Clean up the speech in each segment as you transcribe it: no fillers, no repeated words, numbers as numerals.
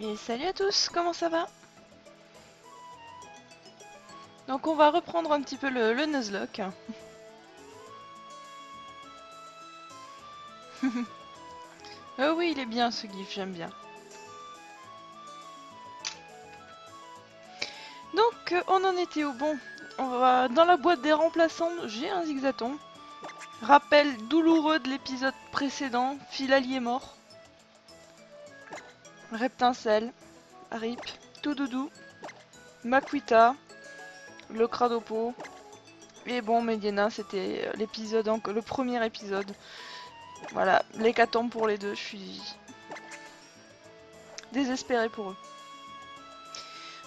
Et salut à tous, comment ça va? Donc on va reprendre un petit peu le Nuzlocke. Oh oui, il est bien ce gif, j'aime bien. Donc on en était où? Bon, on va dans la boîte des remplaçants, j'ai un zigzaton. Rappel douloureux de l'épisode précédent, Filali est mort. Reptincelle, Rip, Toudoudou, Makuita, le Cradopo. Et bon, Mediana, c'était l'épisode, le premier épisode. Voilà, l'hécatombe pour les deux, je suis désespérée pour eux.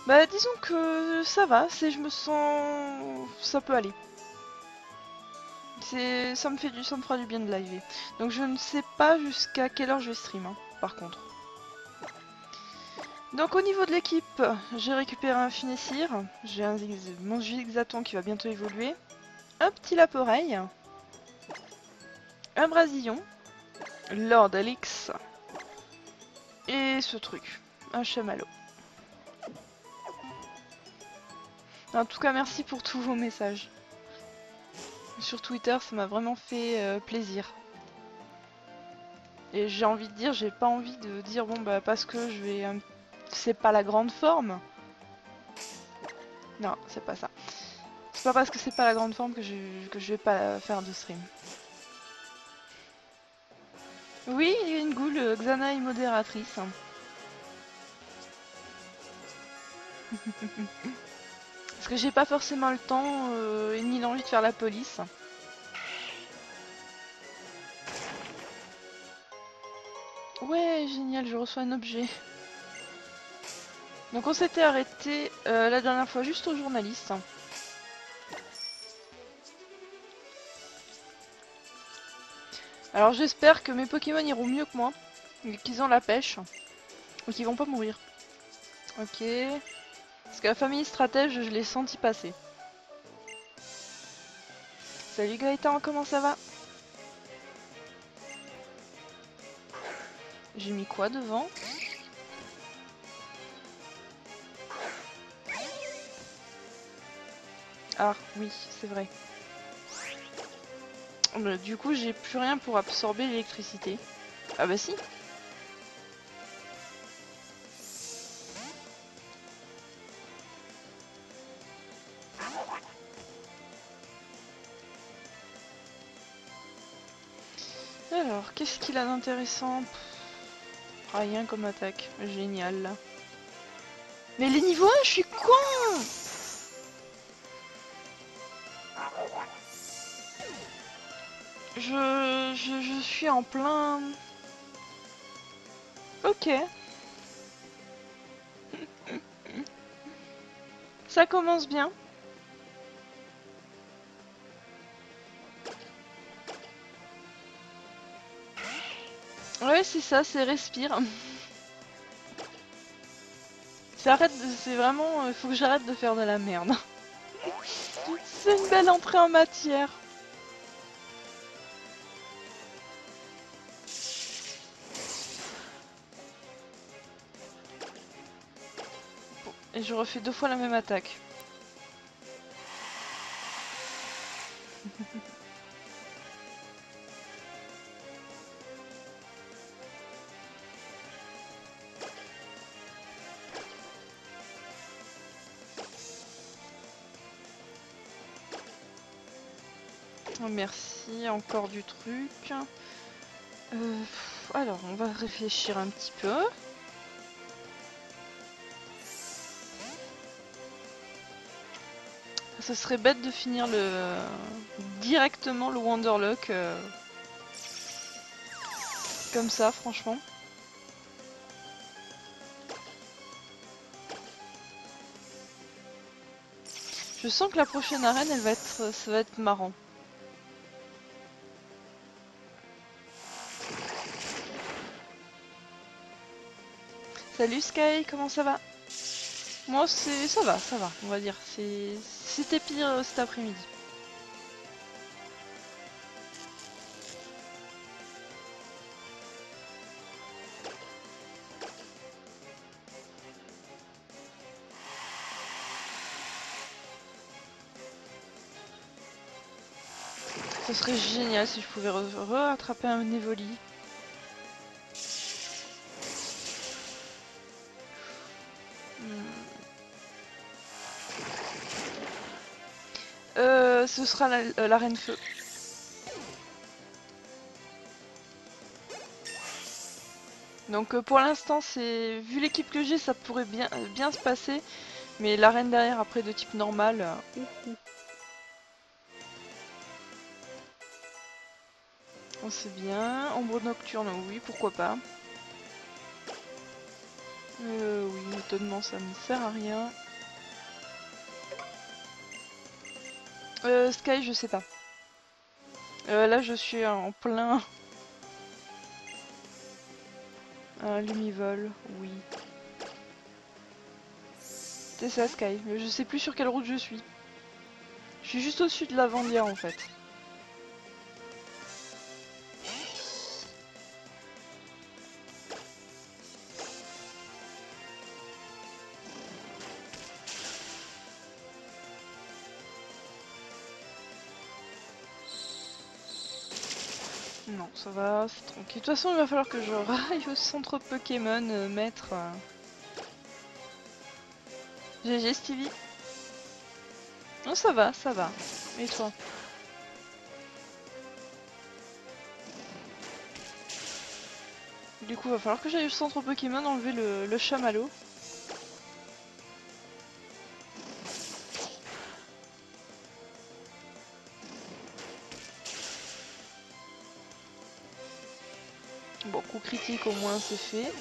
Bah disons que ça va, je me sens... ça peut aller. Ça me fera du bien de live. Donc je ne sais pas jusqu'à quelle heure je vais stream, hein, par contre. Donc au niveau de l'équipe, j'ai récupéré un Finessir, j'ai mon Zigzaton qui va bientôt évoluer, un petit Laporeille, un Brasillon, Lord Alix, et ce truc, un Chamallow. En tout cas, merci pour tous vos messages. Sur Twitter, ça m'a vraiment fait plaisir. Et j'ai envie de dire, j'ai pas envie de dire bon bah parce que je vais... c'est pas la grande forme. Non, c'est pas ça. C'est pas parce que c'est pas la grande forme que je vais pas faire de stream. Oui, il y a une goule, Xana est modératrice. Parce que j'ai pas forcément le temps ni l'envie de faire la police. Ouais, génial, je reçois un objet. Donc on s'était arrêté la dernière fois juste aux journalistes. Alors j'espère que mes Pokémon iront mieux que moi. Et qu'ils ont la pêche. Et qu'ils vont pas mourir. Ok. Parce que la famille stratège, je l'ai senti passer. Salut Gaëtan, comment ça va? J'ai mis quoi devant? Ah oui, c'est vrai. Du coup, j'ai plus rien pour absorber l'électricité. Ah bah si. Alors, qu'est-ce qu'il a d'intéressant? Rien comme attaque. Génial là. Mais les niveaux 1, je suis con! Je suis en plein... Ok. Ça commence bien. Ouais, c'est ça, c'est respire. C'est vraiment... Il faut que j'arrête de faire de la merde. C'est une belle entrée en matière. Bon, et je refais 2 fois la même attaque. Oh, merci, encore du truc. Alors, on va réfléchir un petit peu. Ce serait bête de finir directement le Wanderluck comme ça, franchement. Je sens que la prochaine arène, ça va être marrant. Salut Sky, comment ça va? Moi, ça va, on va dire. C'était pire cet après-midi. Ce serait génial si je pouvais rattraper un Evoli. Ce sera la reine feu. Donc pour l'instant, c'est vu l'équipe que j'ai, ça pourrait bien se passer. Mais la reine derrière, après de type normal. On sait bien. Ombre nocturne, oui, pourquoi pas. Oui, étonnement, ça ne sert à rien. Sky, je sais pas. Là, je suis en plein. Un lumivol, oui. C'est ça, Sky. Mais je sais plus sur quelle route je suis. Je suis juste au-dessus de la Vandia en fait. Non, ça va, c'est tranquille. De toute façon, il va falloir que je raille au centre Pokémon mettre. GG Stevie. Non, ça va, ça va. Et toi? Du coup, va falloir que j'aille au centre Pokémon enlever le chamallow. Bon, coup critique au moins c'est fait.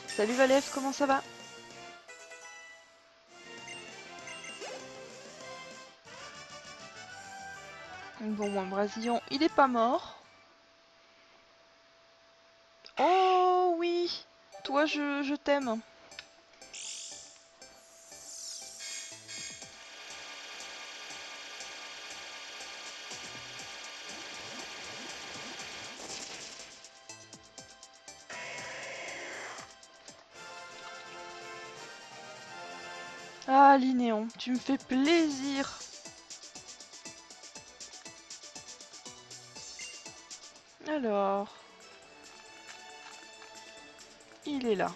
Salut Valef, comment ça va? Bon, moi, Brasillon, il est pas mort. Oh oui! Toi, je t'aime. Ah, Linéon, tu me fais plaisir. Alors, il est là.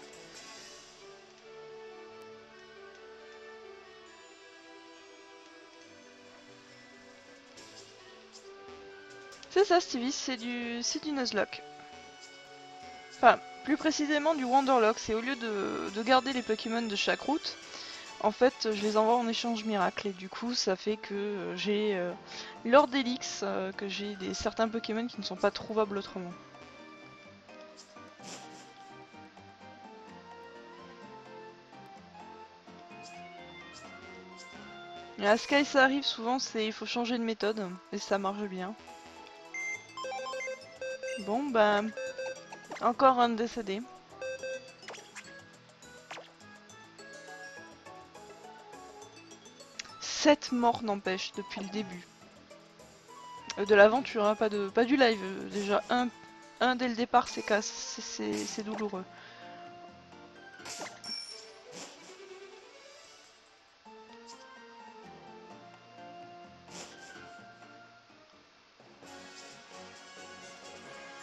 C'est ça, Stevie, c'est du Nuzlocke. Enfin, plus précisément du Wanderlock. C'est au lieu de garder les Pokémon de chaque route, en fait, je les envoie en échange miracle. Et du coup, ça fait que j'ai Lord Elix, que j'ai certains Pokémon qui ne sont pas trouvables autrement. Et à Sky, ça arrive souvent, il faut changer de méthode, et ça marche bien. Bon, bah, encore un décédé. 7 morts n'empêche depuis le début. De l'aventure, hein, pas du live. Déjà, un dès le départ, c'est douloureux.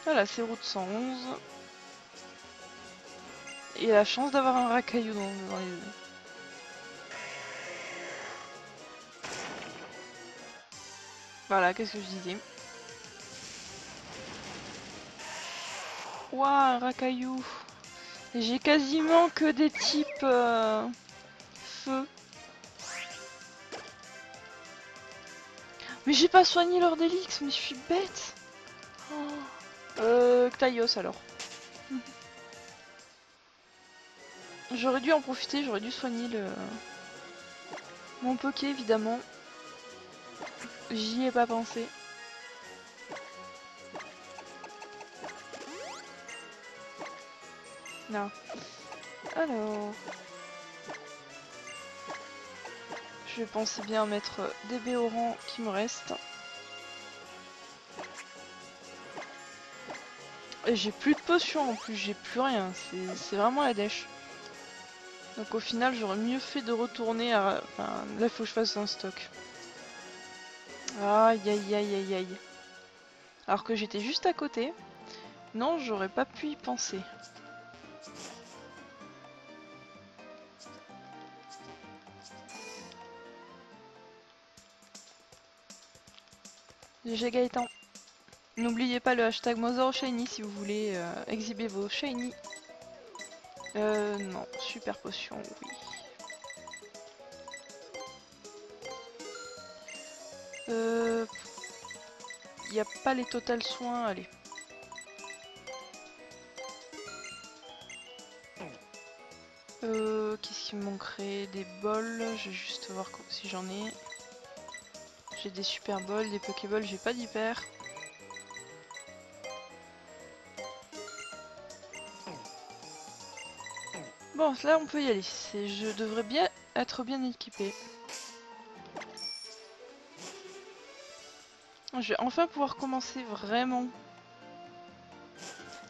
Voilà, c'est route 111. Et la chance d'avoir un racaillou dans les... Voilà, qu'est-ce que je disais? Ouah, un racaillou. J'ai quasiment que des types feu. Mais j'ai pas soigné leur Délix, mais je suis bête. Ctaios alors. J'aurais dû en profiter, j'aurais dû soigner mon Poké évidemment. J'y ai pas pensé. Non. Alors... Je vais penser bien mettre des Béorans qui me restent. Et j'ai plus de potions en plus, j'ai plus rien. C'est vraiment la dèche. Donc au final, j'aurais mieux fait de retourner à... Enfin, là, il faut que je fasse un stock. Aïe aïe aïe aïe aïe. Alors que j'étais juste à côté. Non, j'aurais pas pu y penser. GG Gaëtan. N'oubliez pas le hashtag MotherShiny si vous voulez exhiber vos shiny. Non, super potion, oui. Y a pas les total soins, allez. Qu'est-ce qui me manquerait? Des bols, je vais juste voir si j'en ai. J'ai des super bols, des pokéballs, j'ai pas d'hyper. Bon, là on peut y aller. Je devrais bien être bien équipé. Je vais enfin pouvoir commencer vraiment.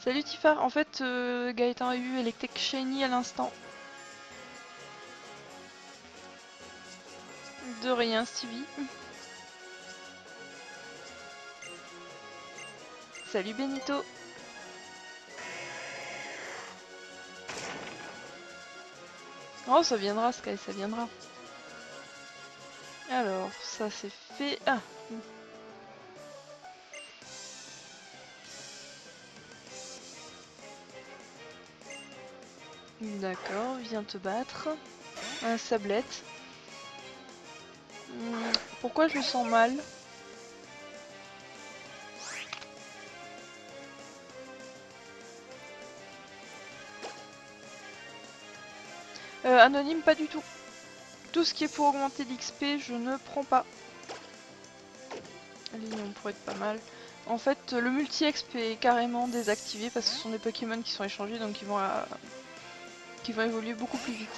Salut Tifa, en fait Gaëtan a eu Electric Shiny à l'instant. De rien Stevie. Salut Benito. Oh ça viendra Sky, ça viendra. Alors, ça c'est fait. Ah. D'accord, viens te battre. Un sablette. Pourquoi je le sens mal? Anonyme, pas du tout. Tout ce qui est pour augmenter l'XP, je ne prends pas. Lignon pourrait être pas mal. En fait, le multi-exp est carrément désactivé parce que ce sont des Pokémon qui sont échangés, donc qui vont évoluer beaucoup plus vite.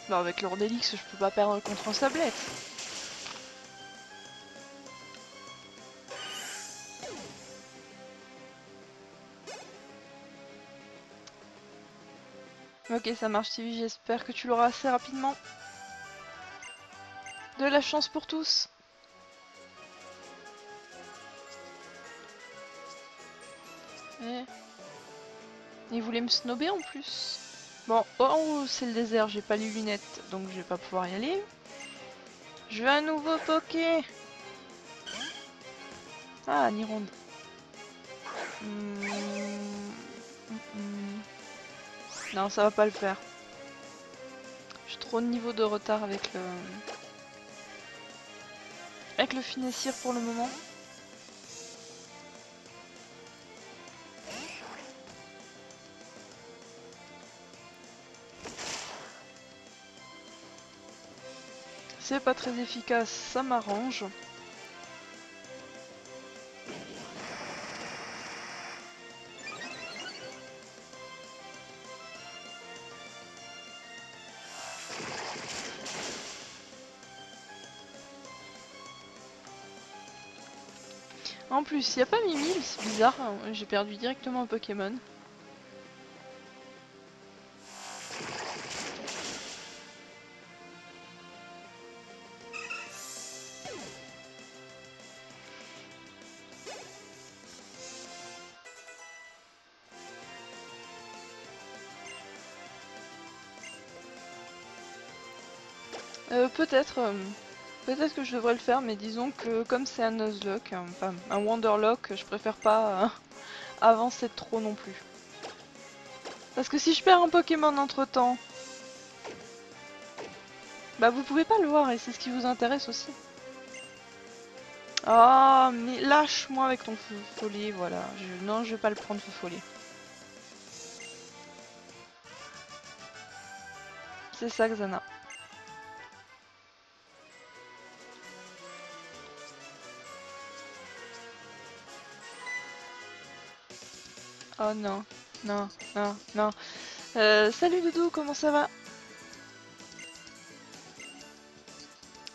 Non, avec l'Ordelix, je peux pas perdre contre un sablette. Ok, ça marche, TV, j'espère que tu l'auras assez rapidement. De la chance pour tous. Et... il voulait me snobber en plus. Bon, oh, c'est le désert, j'ai pas les lunettes, donc je vais pas pouvoir y aller. Je veux un nouveau Poké. Ah, Nironde. Non, ça va pas le faire. J'ai trop de niveau de retard avec le finessir pour le moment. C'est pas très efficace, ça m'arrange. En plus, il n'y a pas Mimile, c'est bizarre, hein. J'ai perdu directement un Pokémon. Peut-être peut-être que je devrais le faire, mais disons que comme c'est un Nuzlocke, enfin un Wanderlock, je préfère pas avancer trop non plus. Parce que si je perds un Pokémon entre temps, bah vous pouvez pas le voir et c'est ce qui vous intéresse aussi. Ah, mais lâche-moi avec ton feu follet, voilà. Non, je vais pas le prendre feu follet. C'est ça, Xana. Oh non, non, non, non. Salut Doudou, comment ça va?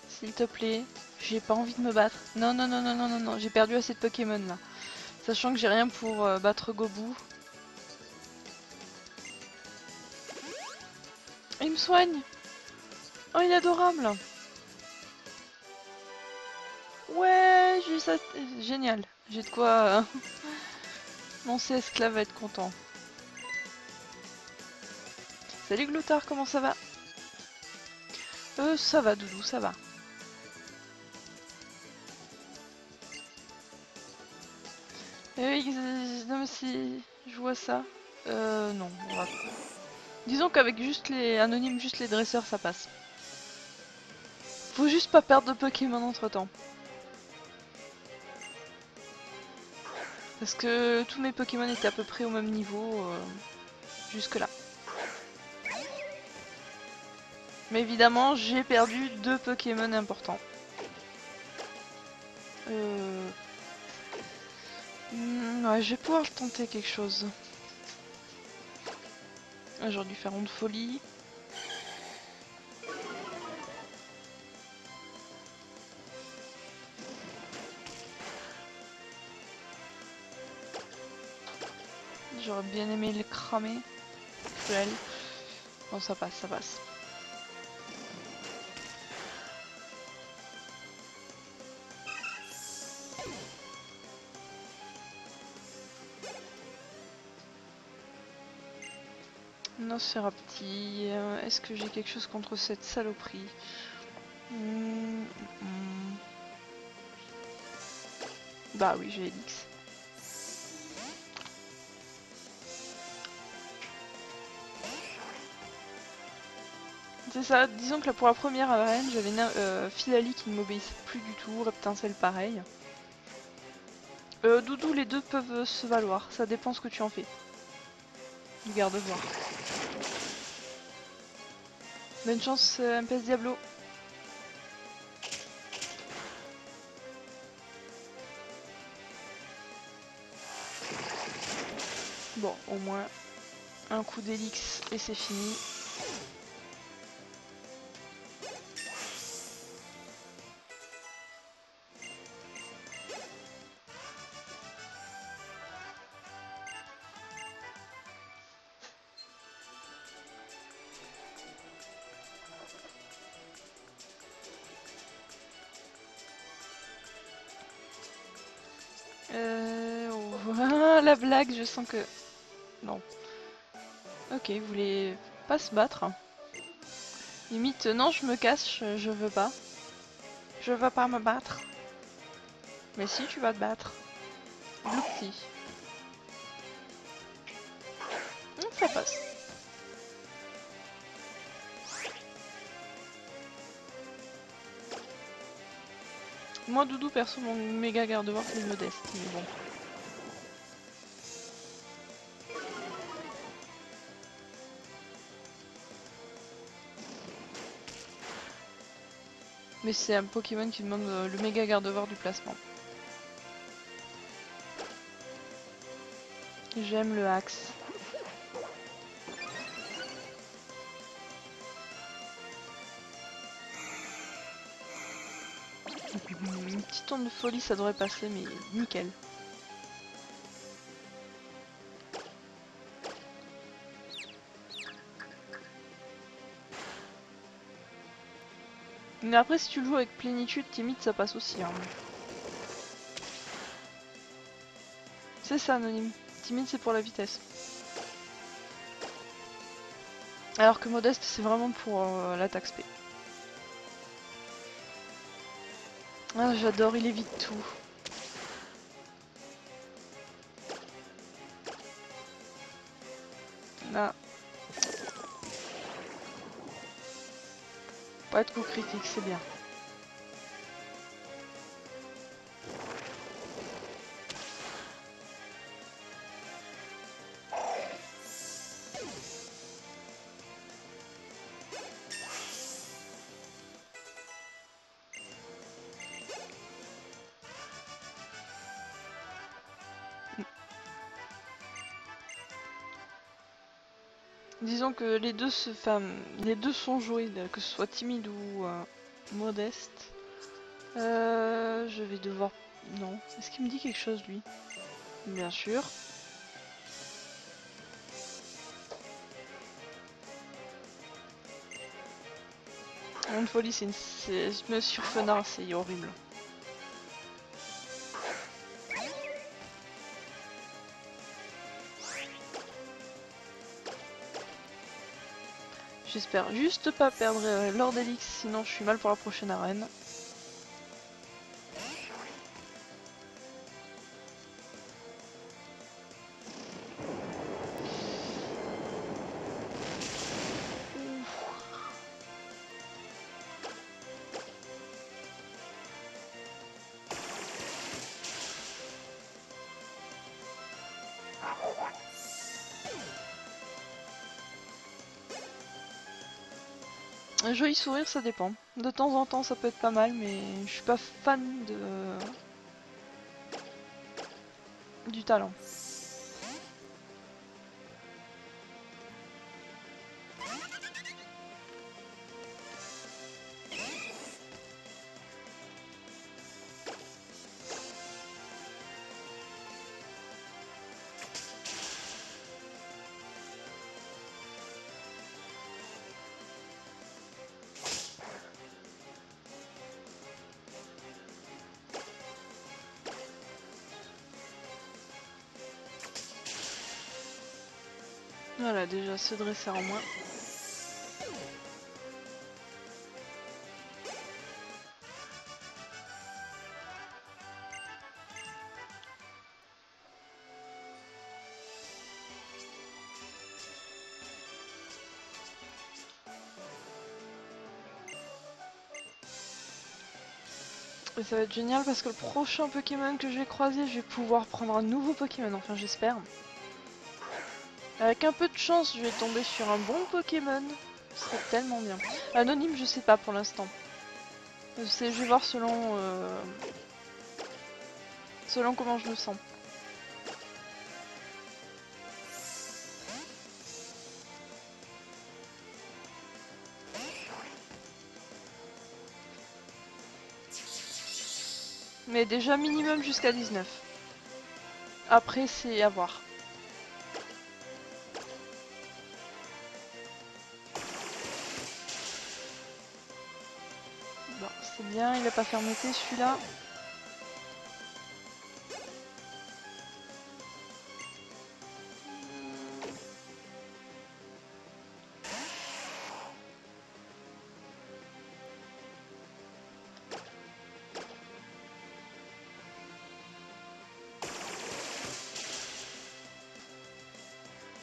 S'il te plaît, j'ai pas envie de me battre. Non, non, non, non, non, non, non, j'ai perdu assez de Pokémon là. Sachant que j'ai rien pour battre Gobu. Il me soigne. Oh, il est adorable. Ouais, j'ai ça. Génial. J'ai de quoi... Mon esclave va être content. Salut Gloutard, comment ça va? Ça va Doudou, ça va. Oui, non mais si je vois ça... non, on va... Disons qu'avec juste les anonymes, juste les dresseurs, ça passe. Faut juste pas perdre de Pokémon entre temps. Parce que tous mes Pokémon étaient à peu près au même niveau jusque là. Mais évidemment, j'ai perdu 2 Pokémon importants. Ouais, je vais pouvoir tenter quelque chose. J'aurais dû faire Onde Folie. J'aurais bien aimé le cramer. Cruel. Bon, ça passe, ça passe. Nosferapti. Est-ce que j'ai quelque chose contre cette saloperie? Bah oui, j'ai Elix. C'est ça, disons que là pour la première arène, j'avais Philali qui ne m'obéissait plus du tout, Reptincelle pareil. Doudou, les deux peuvent se valoir, ça dépend ce que tu en fais. Du garde-voir. Bonne chance, MPS Diablo. Bon, au moins un coup d'Elix et c'est fini. Oh, la blague, je sens que... Non. Ok, vous voulez pas se battre. Limite, non, je me casse, je veux pas. Je veux pas me battre. Mais si, tu vas te battre. Gloupi. Ça passe. Moi, Doudou, perso, mon méga garde-voir, c'est modeste, mais bon. Mais c'est un Pokémon qui demande le méga garde-voir du placement. J'aime le axe. Une petite onde de folie, ça devrait passer, mais nickel. Mais après, si tu le joues avec plénitude, timide, ça passe aussi. Hein. C'est ça, anonyme. Timide, c'est pour la vitesse. Alors que modeste, c'est vraiment pour l'attaque spé. Ah, j'adore, il évite tout. Là. Pas de coup critique, c'est bien. Disons que les deux les deux sont joués, que ce soit timide ou modeste. Je vais devoir... Non. Est-ce qu'il me dit quelque chose, lui? Bien sûr. Une folie, Monsieur Fenard, c'est horrible. J'espère juste pas perdre Lord Elix, sinon je suis mal pour la prochaine arène. Un joli sourire, ça dépend. De temps en temps, ça peut être pas mal, mais je suis pas fan du talent. Voilà, déjà se dresser en moins. Et ça va être génial parce que le prochain Pokémon que je vais croiser, je vais pouvoir prendre un nouveau Pokémon, enfin j'espère. Avec un peu de chance, je vais tomber sur un bon Pokémon. Ce serait tellement bien. Anonyme, je sais pas pour l'instant. Je vais voir selon comment je me sens. Mais déjà minimum jusqu'à 19. Après, c'est à voir. Bon, c'est bien, il a pas fermeté celui-là.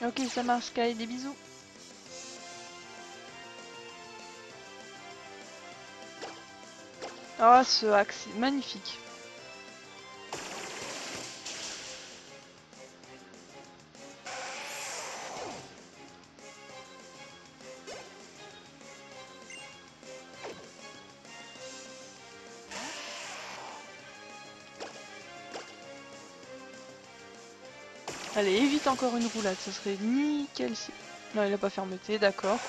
Ok, ça marche, Sky, des bisous. Ah, ce hack, c'est magnifique. Allez, évite encore une roulade, ça serait nickel si... Non, il a pas fermeté, d'accord.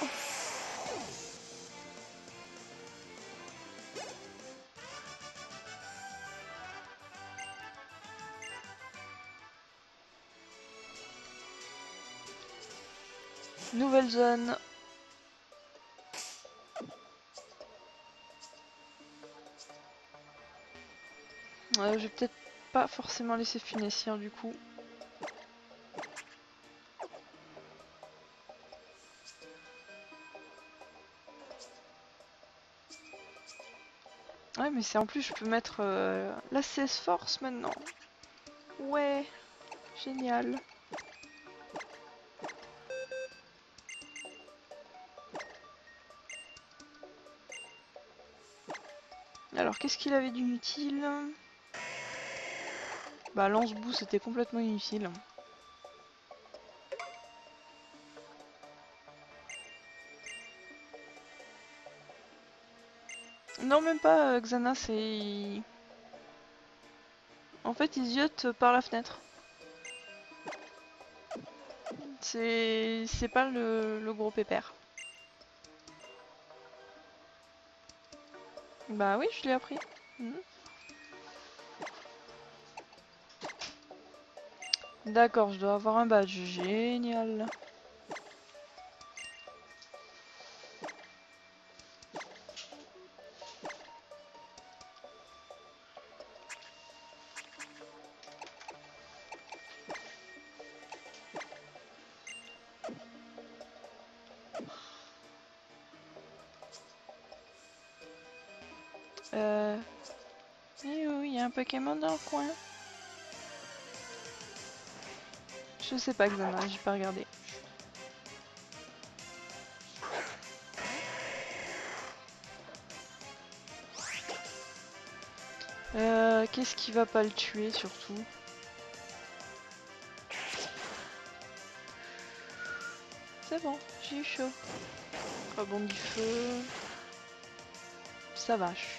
Nouvelle zone. Je vais peut-être pas forcément laisser Funessir du coup. Ouais, mais c'est en plus, je peux mettre la CS Force maintenant. Ouais, génial. Alors, qu'est-ce qu'il avait d'inutile? Bah, lance-boue, c'était complètement inutile. Non, même pas, Xana, c'est... En fait, il ziote par la fenêtre. C'est pas le gros pépère. Bah oui, je l'ai appris. D'accord, je dois avoir un badge. Génial. Eh oui, il y a un Pokémon dans le coin. Je sais pas, Xana, j'ai pas regardé. Qu'est-ce qui va pas le tuer surtout? C'est bon, j'ai eu chaud. Rebond du feu. Ça vache.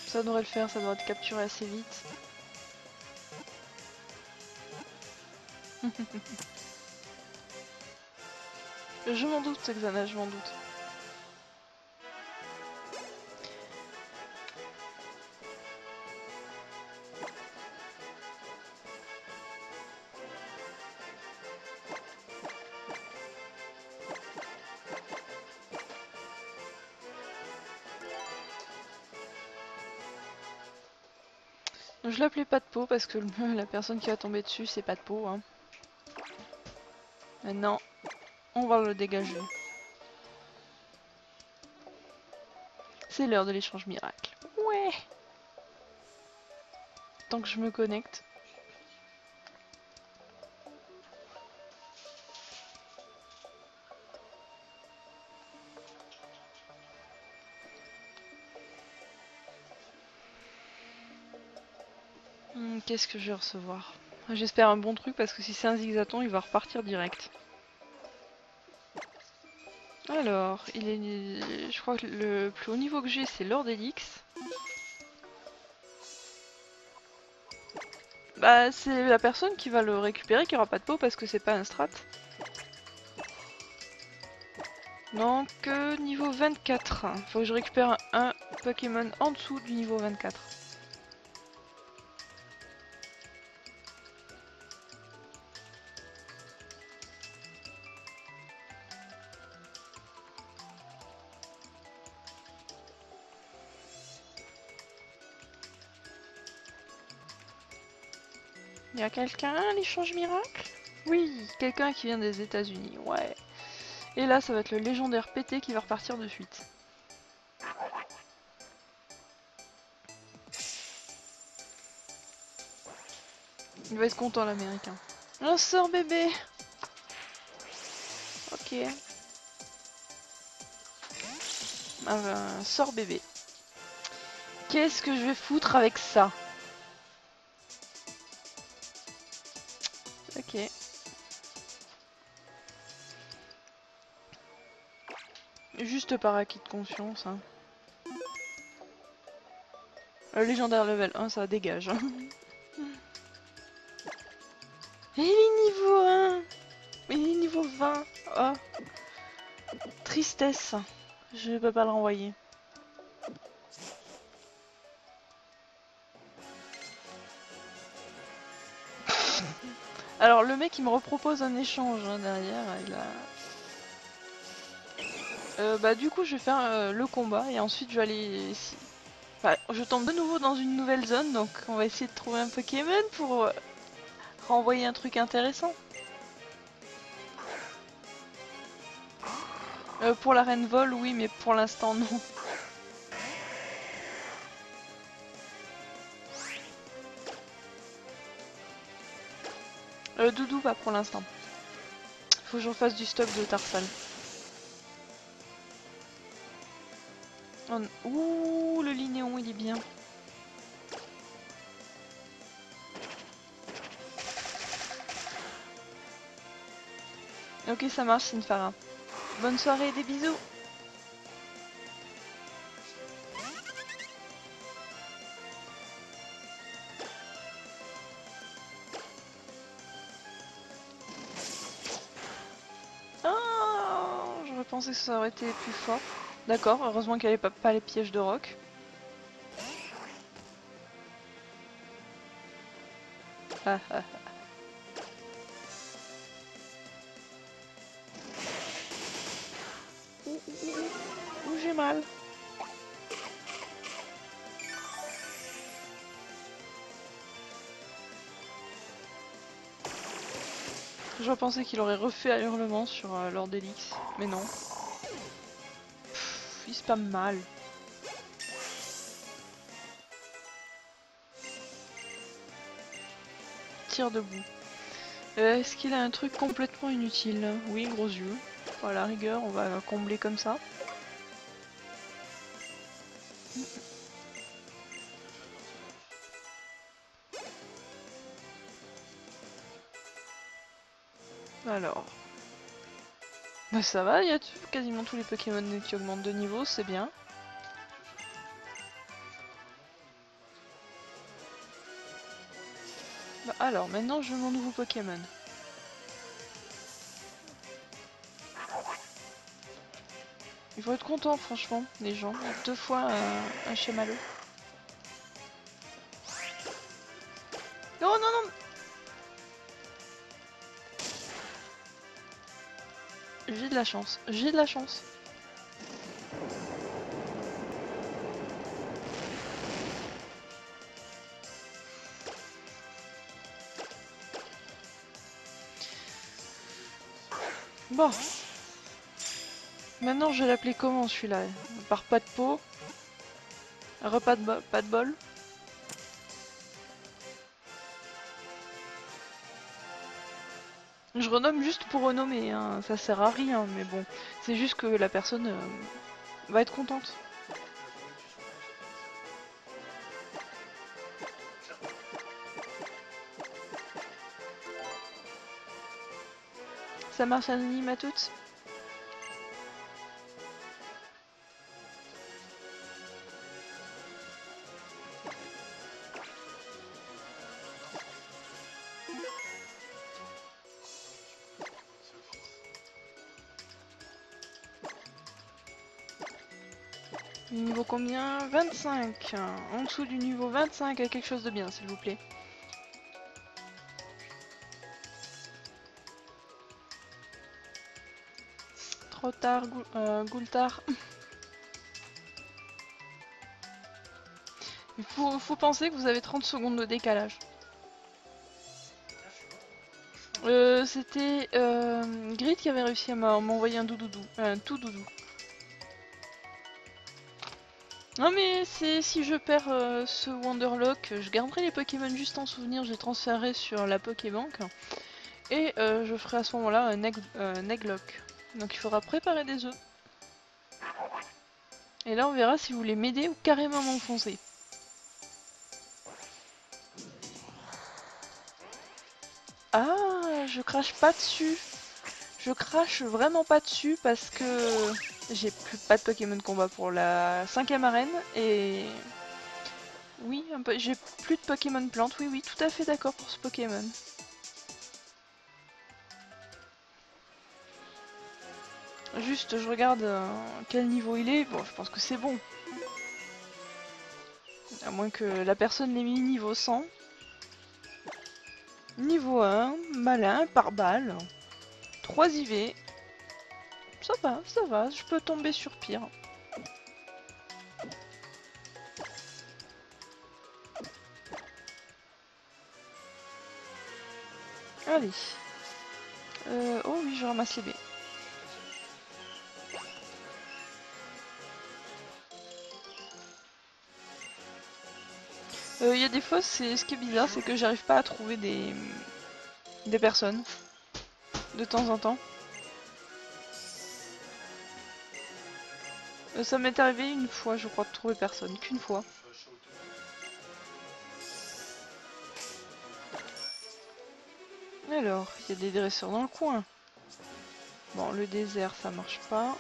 Ça devrait le faire, ça devrait être capturé assez vite. Je m'en doute, Xana, je m'en doute. Je l'appelais pas de peau parce que la personne qui va tomber dessus, c'est pas de peau. Hein. Maintenant, on va le dégager. C'est l'heure de l'échange miracle. Ouais. Tant que je me connecte. Qu'est-ce que je vais recevoir? J'espère un bon truc parce que si c'est un zigzaton, il va repartir direct. Alors, il est... je crois que le plus haut niveau que j'ai, c'est Lord Elix. Bah, c'est la personne qui va le récupérer qui aura pas de peau parce que c'est pas un strat. Donc, niveau 24. Faut que je récupère un Pokémon en dessous du niveau 24. Y a quelqu'un à l'échange miracle? Oui, quelqu'un qui vient des États-Unis, ouais. Et là, ça va être le légendaire PT qui va repartir de suite. Il va être content, l'américain. Un sort bébé! Ok. Un sort bébé. Qu'est-ce que je vais foutre avec ça? Ok. Juste par acquis de confiance. Hein. Légendaire level 1, ça dégage. Et il est niveau 1! Il est niveau 20! Oh! Tristesse! Je peux pas le renvoyer. Alors le mec il me repropose un échange hein, derrière, il a... bah du coup je vais faire le combat et ensuite je vais aller... Enfin, je tombe de nouveau dans une nouvelle zone donc on va essayer de trouver un Pokémon pour renvoyer un truc intéressant. Pour la reine vol oui mais pour l'instant non. Doudou pas pour l'instant. Faut que je refasse du stock de Tarsal. Ouh le Linéon il est bien. Ok ça marche Sinfara. Bonne soirée et des bisous. Oh, j'aurais pensé que ça aurait été plus fort. D'accord, heureusement qu'il n'y avait pas les pièges de roc. Ah, ah, ah. Ouh, j'ai mal. J'aurais pensé qu'il aurait refait un hurlement sur Lord Elix, mais non. Pff, il spamme mal. Tire debout. Est-ce qu'il a un truc complètement inutile? Oui, gros yeux. À la rigueur, on va combler comme ça. Alors. Bah ça va, il y a quasiment tous les Pokémon qui augmentent de niveau, c'est bien. Bah alors, maintenant je veux mon nouveau Pokémon. Il faut être content, franchement, les gens. 2 fois un chamallow. Non, non, non! J'ai de la chance, j'ai de la chance. Bon. Maintenant, je vais l'appeler comment celui-là? Par pas de peau. Repas de pas de bol. Je renomme juste pour renommer, hein. Ça sert à rien, mais bon. C'est juste que la personne va être contente. Ça marche anonyme à toutes? Niveau combien? 25. En dessous du niveau 25, à quelque chose de bien, s'il vous plaît. Trop tard, Goultard. Il faut penser que vous avez 30 secondes de décalage. C'était Grid qui avait réussi à m'envoyer un doudoudou. Un tout doudou. Non mais c'est si je perds ce Wonderlock, je garderai les Pokémon juste en souvenir, je les transférerai sur la Pokébank. Et je ferai à ce moment-là un Egglock. Donc il faudra préparer des œufs. Et là on verra si vous voulez m'aider ou carrément m'enfoncer. Ah, je crache pas dessus. Je crache vraiment pas dessus parce que j'ai plus pas de Pokémon de combat pour la 5ème arène et oui, j'ai plus de Pokémon plantes. Oui, oui, tout à fait d'accord pour ce Pokémon. Juste, je regarde quel niveau il est. Bon, je pense que c'est bon. À moins que la personne l'ait mis niveau 100. Niveau 1, malin, par balle. 3 IV. Ça va, je peux tomber sur pire. Allez. Oh oui, je ramasse les baies. Il y a des fois, ce qui est bizarre, c'est que j'arrive pas à trouver des personnes de temps en temps. Ça m'est arrivé une fois, je crois, de trouver personne, qu'une fois. Alors, il y a des dresseurs dans le coin. Bon, le désert, ça marche pas.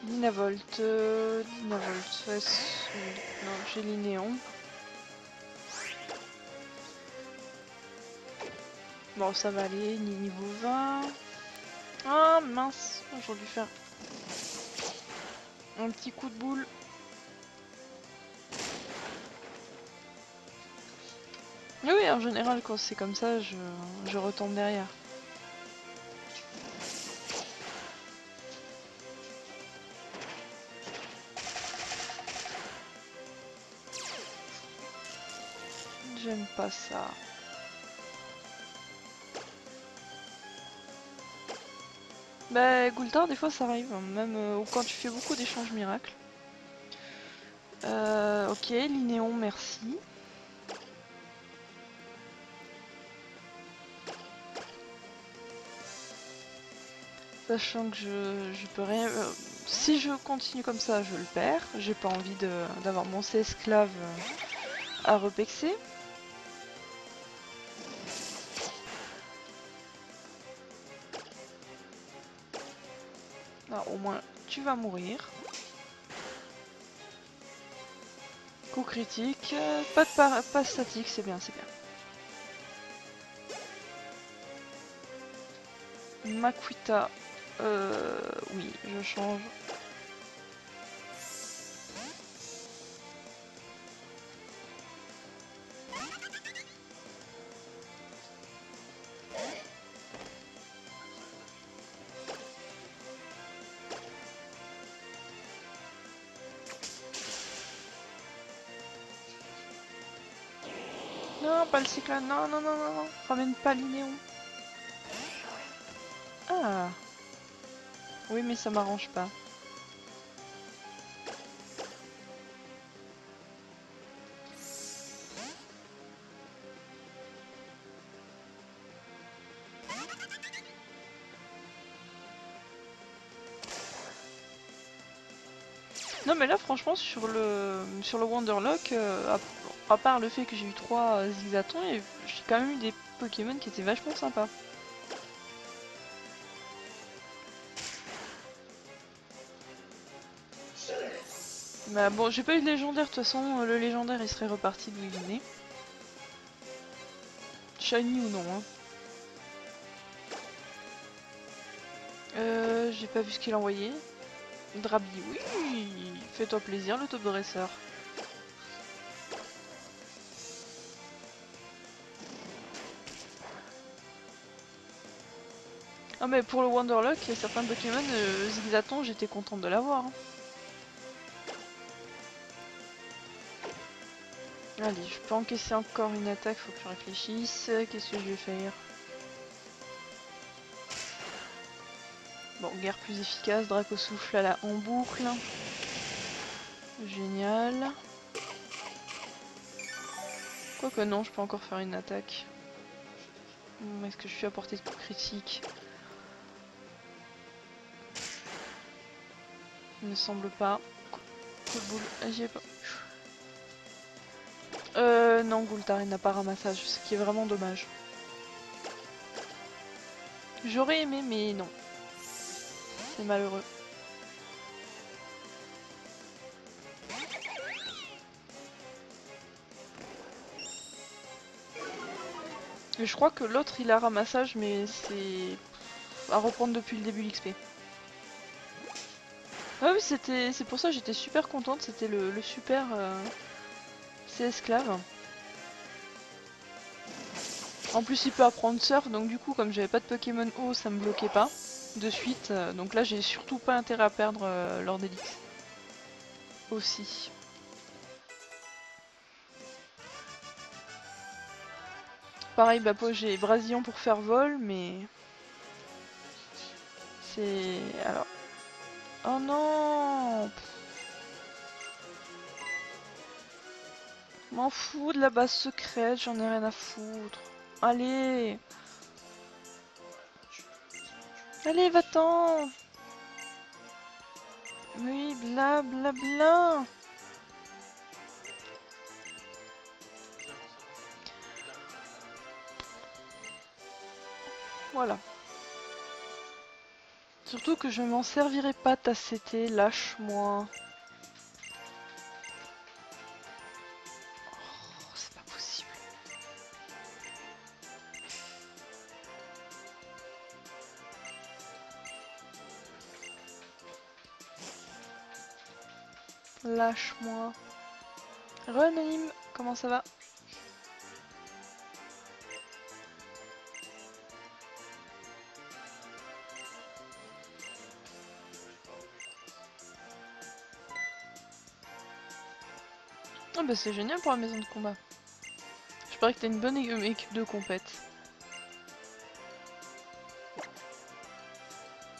Dynavolt, Dynavolt, non, j'ai l'Inéon. Bon, ça va aller, niveau 20. Ah mince, j'aurais dû faire un petit coup de boule. Oui, en général, quand c'est comme ça, je retombe derrière. J'aime pas ça. Bah, Gultar, des fois ça arrive, hein, même quand tu fais beaucoup d'échanges miracles. Ok, Linéon, merci. Sachant que je peux rien... si je continue comme ça, je le perds. J'ai pas envie d'avoir mon esclave à repexer. Ah, au moins, tu vas mourir. Coup critique, pas statique, c'est bien, c'est bien. Makuita, oui, je change. Non, pas le cyclone, non, non, non, non, non, ramène pas l'Inéon. Ah, oui, mais ça m'arrange pas. Non mais là franchement sur le Wonderlock, à part le fait que j'ai eu 3 zigzatons, j'ai quand même eu des Pokémon qui étaient vachement sympas. Bah bon, j'ai pas eu de légendaire, de toute façon le légendaire il serait reparti d'où il venait. Shiny ou non, hein. J'ai pas vu ce qu'il a envoyé. Drabi, oui, fais-toi plaisir le top dresseur. Ah mais pour le Wonderlock, il y a certains Pokémon, Zigzaton, j'étais contente de l'avoir, hein. Allez, je peux encaisser encore une attaque, faut que je réfléchisse. Qu'est-ce que je vais faire? Bon, guerre plus efficace, Draco souffle en boucle. Génial. Quoique non, je peux encore faire une attaque. Est-ce que je suis à portée de coup critique? Il ne semble pas. Coup de boule, j'y ai pas. Non, Gultar, il n'a pas ramassage, ce qui est vraiment dommage. J'aurais aimé, mais non. C'est malheureux. Et je crois que l'autre il a ramassage, mais c'est à reprendre depuis le début l'XP. Ah oui, c'est pour ça que j'étais super contente, c'était le super c'est esclave. En plus il peut apprendre surf, donc du coup comme j'avais pas de Pokémon eau, ça me bloquait pas de suite. Donc là j'ai surtout pas intérêt à perdre Lord Elix. Aussi. Pareil, bah j'ai Brasillon pour faire vol, mais c'est... Alors... Oh non! M'en fous de la base secrète, j'en ai rien à foutre. Allez! Allez, va-t'en! Oui, bla bla bla! Voilà. Surtout que je m'en servirai pas ta CT, lâche-moi. Oh, c'est pas possible. Lâche-moi. Re-anonyme, comment ça va? Ah bah c'est génial pour la maison de combat. Je paraît que t'as une bonne équipe de compète.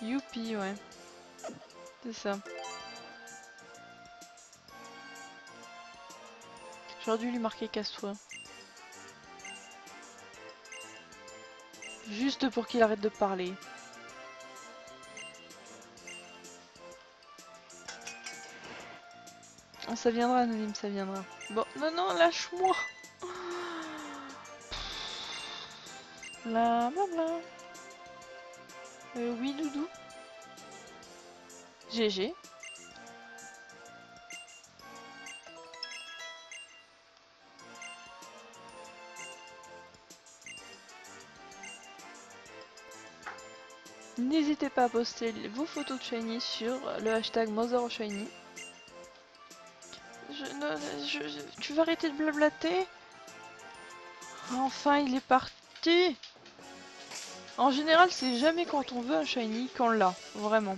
Youpi, ouais. C'est ça. J'aurais dû lui marquer casse-toi. Juste pour qu'il arrête de parler. Oh, ça viendra, Anonyme, ça viendra. Bon, non, non, lâche-moi. Bla bla bla. Oui, Doudou. GG. N'hésitez pas à poster vos photos de Shiny sur le hashtag MotherOfShiny. Tu vas arrêter de blablater? Enfin, il est parti. En général, c'est jamais quand on veut un Shiny qu'on l'a, vraiment.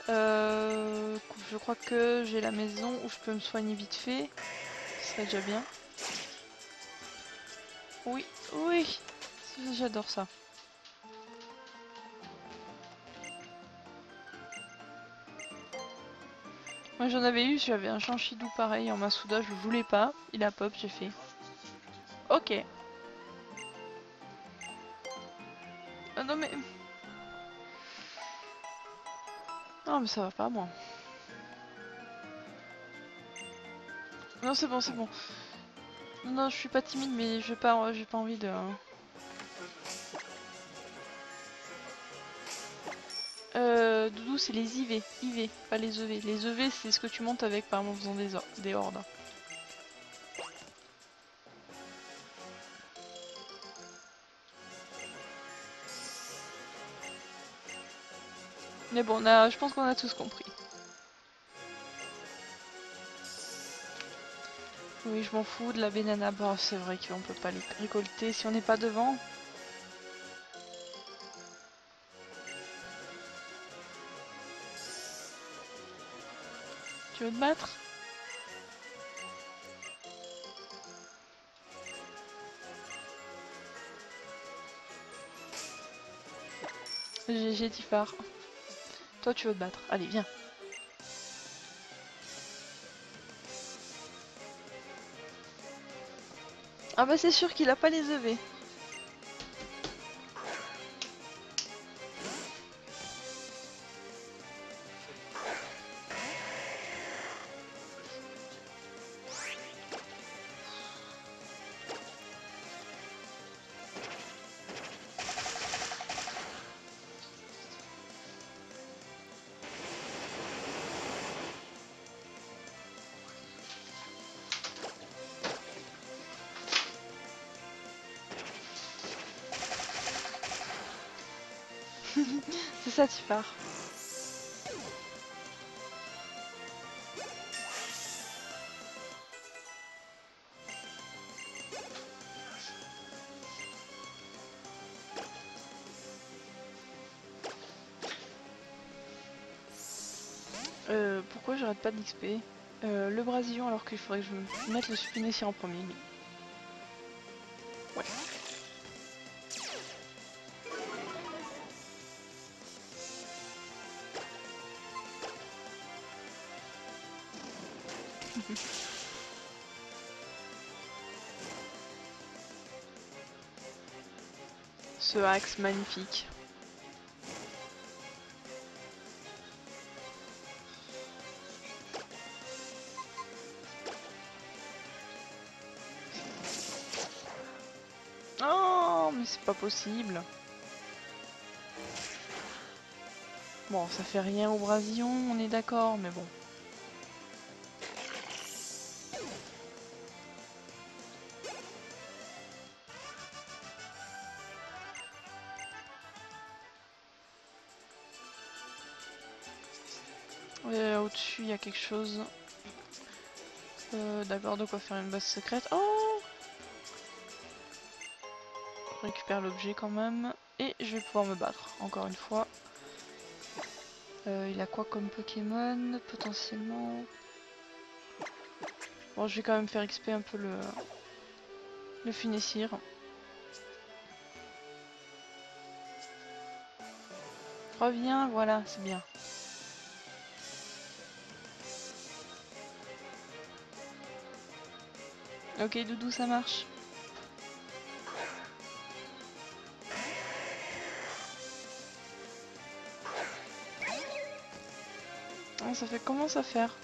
Je crois que j'ai la maison où je peux me soigner vite fait. Ce serait déjà bien. Oui, oui, j'adore ça. Moi j'en avais eu, j'avais un Chanchidou pareil en Masuda, je le voulais pas. Il a pop, j'ai fait. Ok. Ah non mais... Non mais ça va pas moi. Non c'est bon, c'est bon. Non, non, je suis pas timide mais j'ai pas envie de... Doudou c'est les IV, pas les EV. Les EV c'est ce que tu montes avec par exemple en faisant des hordes. Mais bon, je pense qu'on a tous compris. Oui, je m'en fous de la banana. Bon, c'est vrai qu'on peut pas les récolter si on n'est pas devant. Tu veux te battre? J'ai Tifar. Toi, tu veux te battre. Allez, viens. Ah bah c'est sûr qu'il a pas les EV. C'est ça, Tifar. Pourquoi j'arrête pas d'XP le Brasillon alors qu'il faudrait que je mette le Supinessir en premier. Ouais. Ce axe magnifique. Oh, mais c'est pas possible. Bon, ça fait rien au Brasillon, on est d'accord, mais bon. Au-dessus, il y a quelque chose. D'accord, de quoi faire une base secrète. Oh! Je récupère l'objet quand même. Et je vais pouvoir me battre, encore une fois. Il a quoi comme Pokémon? Potentiellement... Bon, je vais quand même faire XP un peu le... Le funessir. Reviens, voilà, c'est bien. Ok, Doudou, ça marche. Ah, ça fait commence à faire.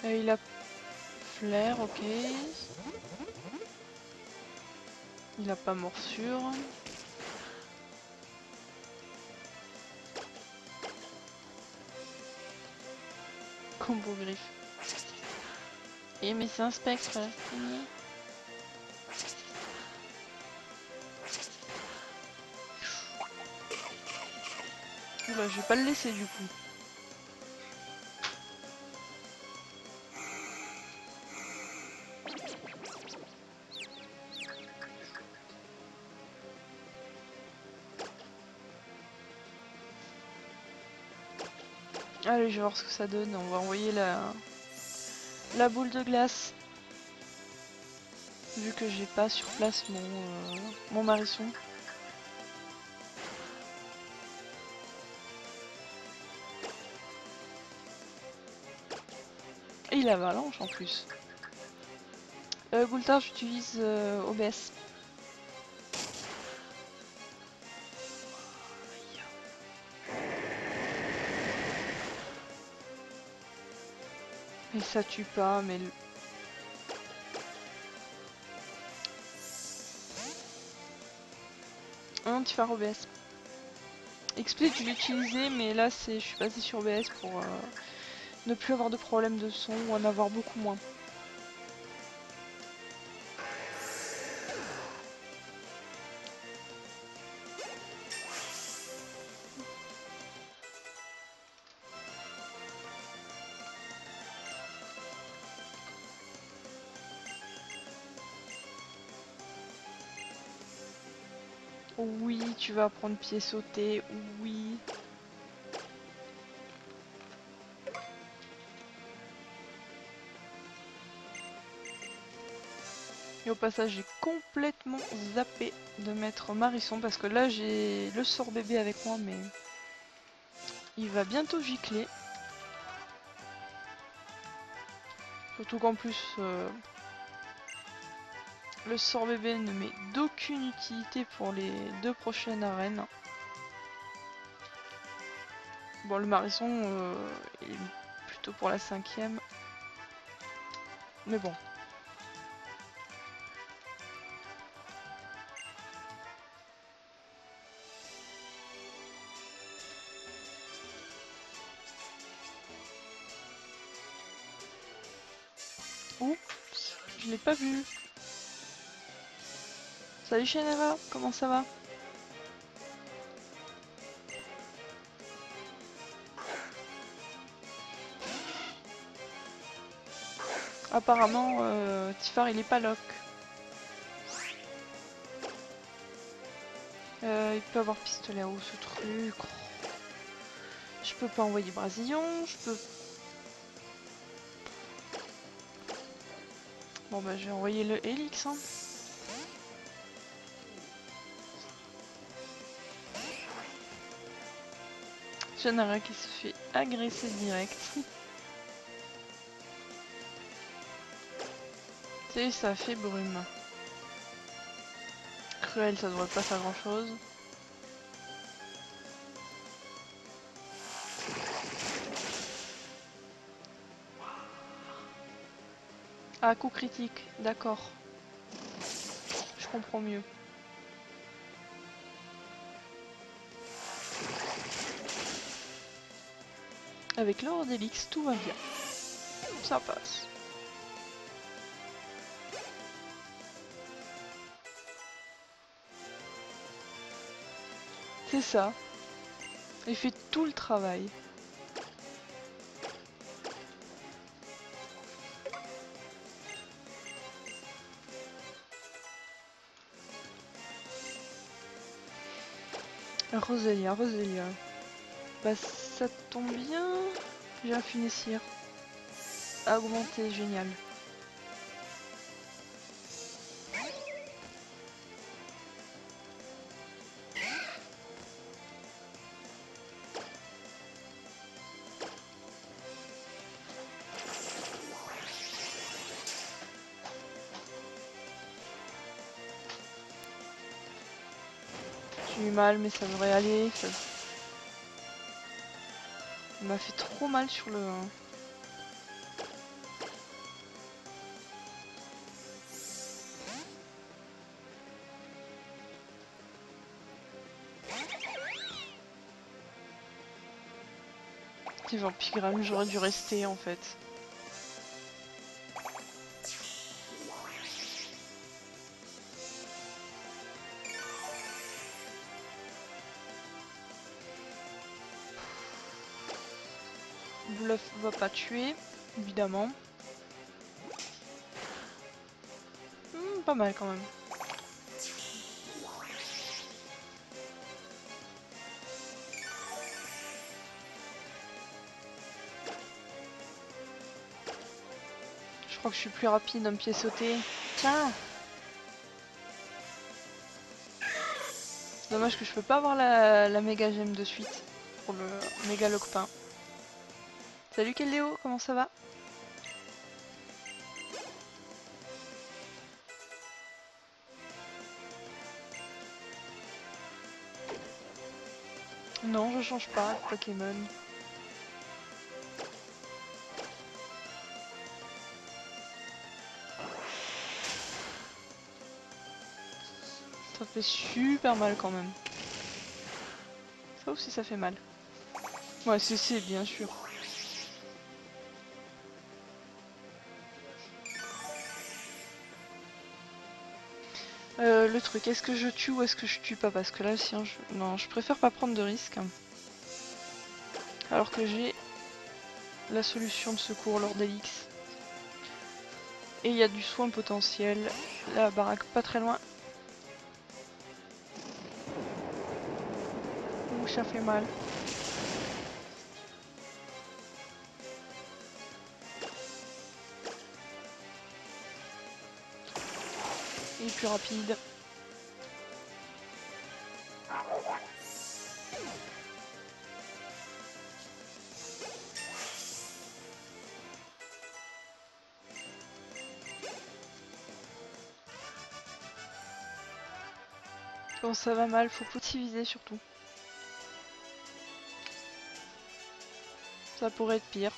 Il a flair, ok. Il a pas morsure. Combo griffe. Et mais c'est un spectre là. Oula, je vais pas le laisser du coup. Allez, je vais voir ce que ça donne. On va envoyer la boule de glace. Vu que j'ai pas sur place mon marisson. Et il avalanche en plus. Goultard, j'utilise OBS. Et ça tue pas, mais... Un petit phare OBS. Explit, je l'ai utilisé, mais là je suis passé sur OBS pour ne plus avoir de problème de son ou en avoir beaucoup moins. Oui, tu vas apprendre pied sauté, oui. Et au passage, j'ai complètement zappé de mettre Marisson parce que là j'ai le sort bébé avec moi, mais il va bientôt gicler. Surtout qu'en plus, le sort bébé ne met d'aucune utilité pour les 2 prochaines arènes. Bon, le Marisson est plutôt pour la 5ème. Mais bon. Oups, je l'ai pas vu. Salut Shenera, comment ça va? Apparemment, Tifar il est pas lock. Il peut avoir pistolet à eau ce truc. Oh. Je peux pas envoyer Brasillon, je peux... Bon bah je vais envoyer le Helix. Hein. Shenera qui se fait agresser direct. Tu sais, ça fait brume. Cruel, ça devrait pas faire grand chose. Ah, coup critique, d'accord. Je comprends mieux. Avec l'ordre d'Helix, tout va bien. Ça passe. C'est ça. Il fait tout le travail. Roselia, Roselia. Bah ça tombe bien. J'ai un funessir. à augmenter, génial. J'ai eu mal, mais ça devrait aller. Il m'a fait trop mal sur le... Petit vampigramme, j'aurais dû rester en fait. Bluff va pas tuer, évidemment. Pas mal quand même. Je crois que je suis plus rapide d'un pied sauté. Tiens! Dommage que je peux pas avoir la méga gemme de suite pour le méga lockpain. Salut Keldeo, comment ça va? Non, je change pas de Pokémon. Ça fait super mal quand même. Ça aussi ça fait mal. Ouais, c'est bien sûr. Le truc, est-ce que je tue ou est-ce que je tue pas? Parce que là, si non, je préfère pas prendre de risques. Alors que j'ai la solution de secours lors d'Elix. Et il y a du soin potentiel. La baraque pas très loin. Ouh, ça fait mal. Il est plus rapide. Quand ça va mal, faut positiviser surtout. Ça pourrait être pire.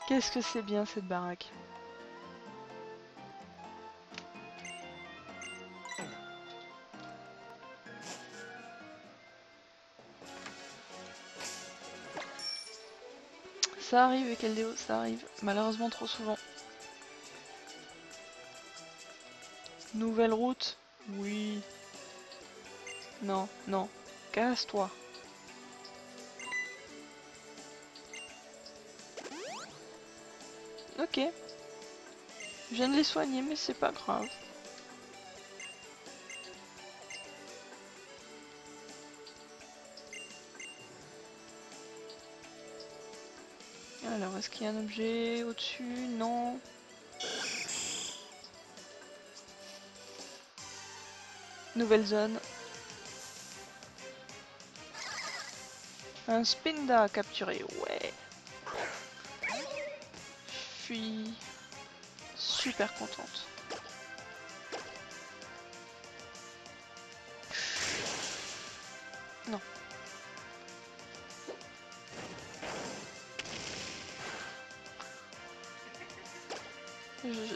Qu'est-ce que c'est bien cette baraque? Ça arrive, Keldeo, ça arrive. Malheureusement trop souvent. Nouvelle route? Oui. Non, non. Casse-toi. Ok. Je viens de les soigner, mais c'est pas grave. Alors, est-ce qu'il y a un objet au-dessus? Non. Nouvelle zone. Un Spinda capturé, ouais. Je suis super contente. Non.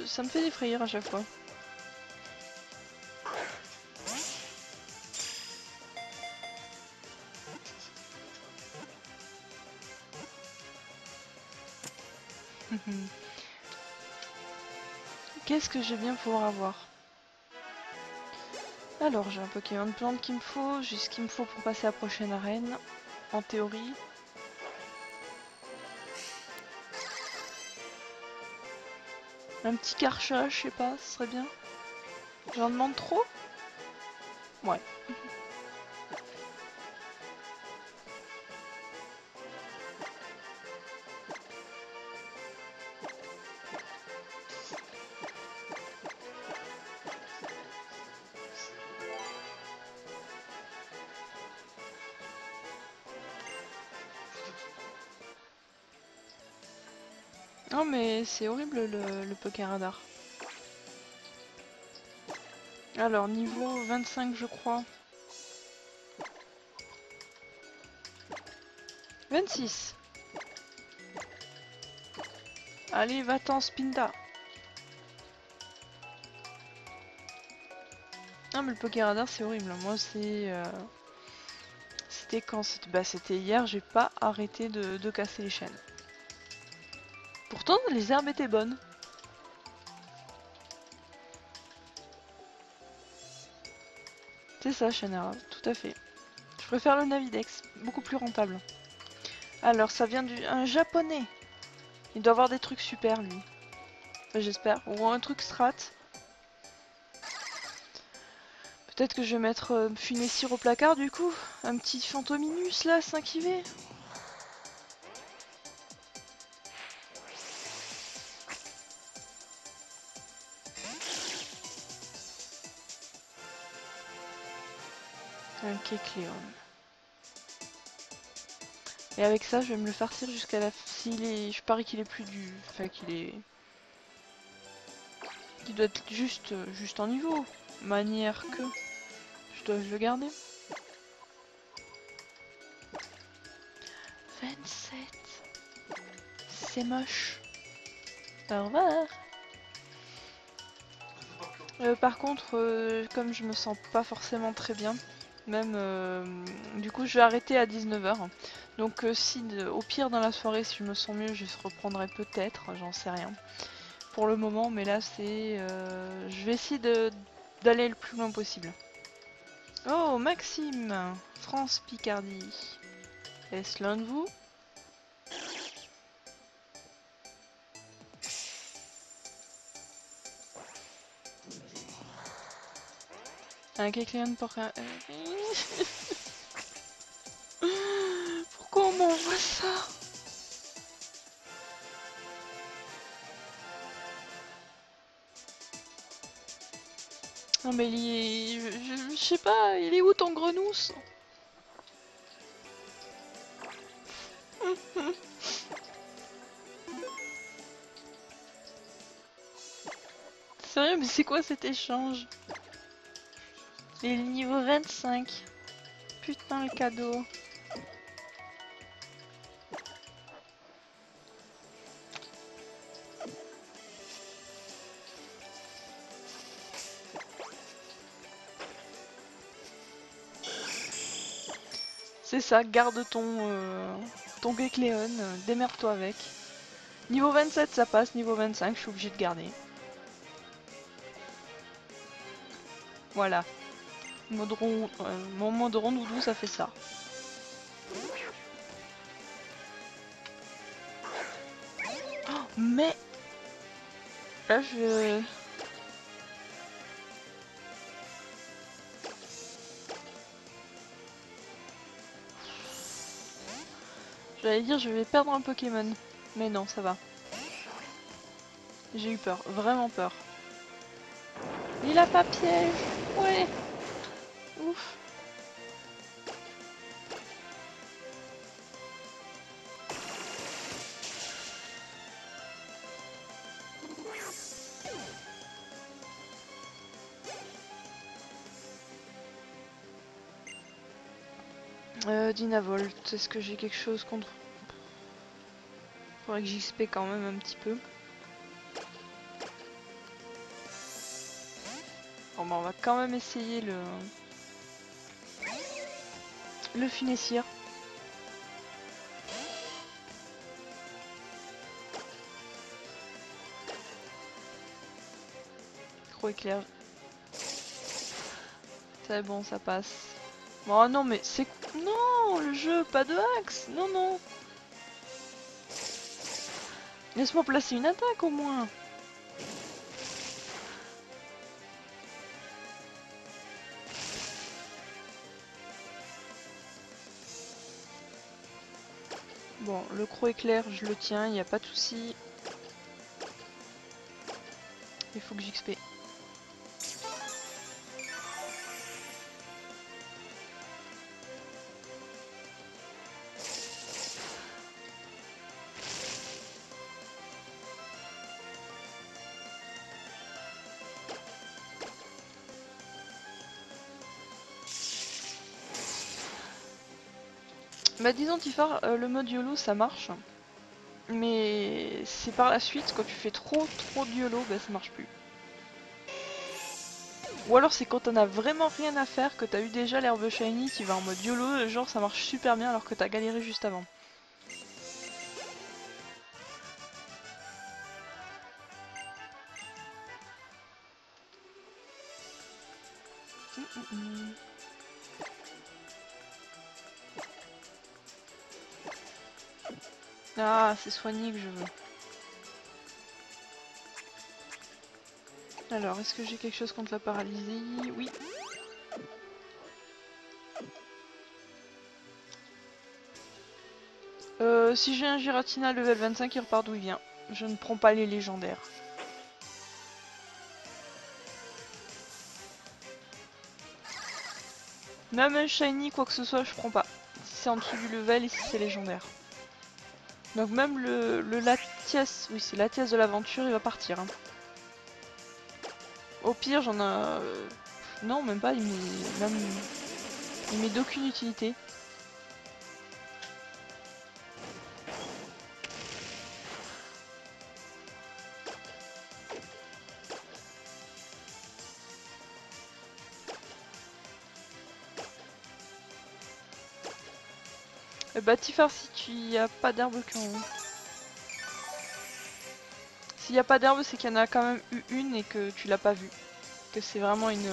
Ça me fait des frayeurs à chaque fois. Qu'est-ce que je vais bien pouvoir avoir? Alors, j'ai un Pokémon de plante qu'il me faut, j'ai ce qu'il me faut pour passer à la prochaine arène, en théorie. Un petit Karcha, je sais pas, ce serait bien. J'en demande trop? Ouais. Non mais c'est horrible le Poké Radar. Alors niveau 25 je crois. 26. Allez va-t'en Spinda. Non mais le Poké Radar c'est horrible. Moi c'est... C'était quand? C'était hier, j'ai pas arrêté de casser les chaînes. Pourtant les herbes étaient bonnes. C'est ça, chaîne herbe, tout à fait. Je préfère le Navidex, beaucoup plus rentable. Alors ça vient un japonais. Il doit avoir des trucs super lui. Enfin, j'espère. Ou un truc strat. Peut-être que je vais mettre Funessir au placard du coup. Un petit Fantominus là, 5 IV. Un Kecleon. Et avec ça, je vais me le farcir jusqu'à la... S'il est... Je parie qu'il est plus du... Enfin, qu'il est... Qu'il doit être juste en niveau. Manière que... Je dois le garder. 27. C'est moche. Au revoir. Par contre, comme je me sens pas forcément très bien, même du coup je vais arrêter à 19 h. Donc si au pire dans la soirée si je me sens mieux je reprendrai peut-être, j'en sais rien pour le moment, mais là c'est je vais essayer d'aller le plus loin possible. Oh Maxime, France Picardie. Est-ce l'un de vous? Un Kecleon pour un... Pourquoi on m'envoie ça? Non mais il est... Je sais pas, il est où ton grenousse? Sérieux, mais c'est quoi cet échange? Il est niveau 25. Putain, le cadeau. C'est ça, garde ton Kecleon, démerde-toi avec. Niveau 27 ça passe, niveau 25 je suis obligé de garder. Voilà. Mon mode rondoudou ça fait ça. Oh, mais... Là je... J'allais dire je vais perdre un Pokémon. Mais non, ça va. J'ai eu peur, vraiment peur. Il a pas piège. Ouais. Ouf. Dynavolt, est-ce que j'ai quelque chose contre... Faudrait que j'XP quand même un petit peu. Bon bah on va quand même essayer le Funessir. Trop éclair. C'est bon, ça passe. Oh non mais c'est... Non, le jeu, pas de axe. Non, non. Laisse-moi placer une attaque au moins. Bon, le croc éclair, je le tiens, il n'y a pas de souci. Il faut que j'XP. Bah disons Tifar, le mode YOLO ça marche. Mais c'est par la suite, quand tu fais trop de YOLO, bah ça marche plus. Ou alors c'est quand t'en as vraiment rien à faire, que t'as eu déjà l'herbe shiny qui va en mode YOLO, genre ça marche super bien alors que t'as galéré juste avant. Ah, c'est soigné que je veux. Alors, est-ce que j'ai quelque chose contre la paralysie? Oui. Si j'ai un Giratina level 25, il repart d'où il vient. Je ne prends pas les légendaires. Même un shiny, quoi que ce soit, je prends pas. Si c'est en dessous du level et si c'est légendaire. Donc même le Latias, oui c'est Latias de l'aventure, il va partir. Hein. Au pire, j'en ai... non, même pas, il m'est d'aucune utilité. Bah Tifar, si tu y a pas d'herbe quand... S'il y a pas d'herbe, c'est qu'il y en a quand même eu une et que tu l'as pas vue. Que c'est vraiment une...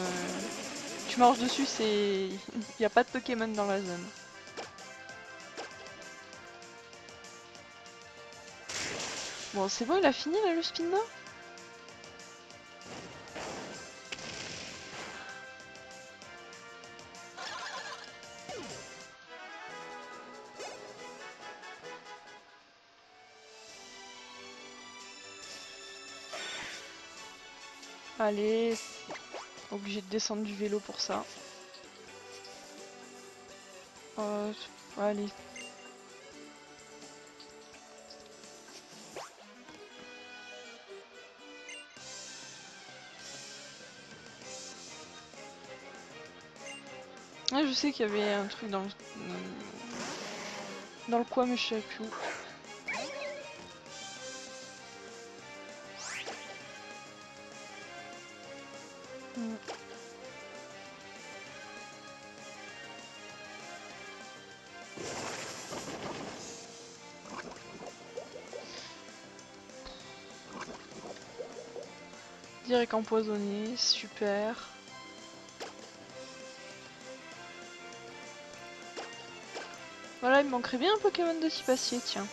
Tu marches dessus, c'est... Il y a pas de Pokémon dans la zone. Bon, c'est bon, il a fini là, le spin là. Allez, obligé de descendre du vélo pour ça. Allez. Ouais, je sais qu'il y avait un truc dans le coin, mais je sais plus où. Mm. Direct empoisonné, super. Voilà, il me manquerait bien un Pokémon de type acier, tiens.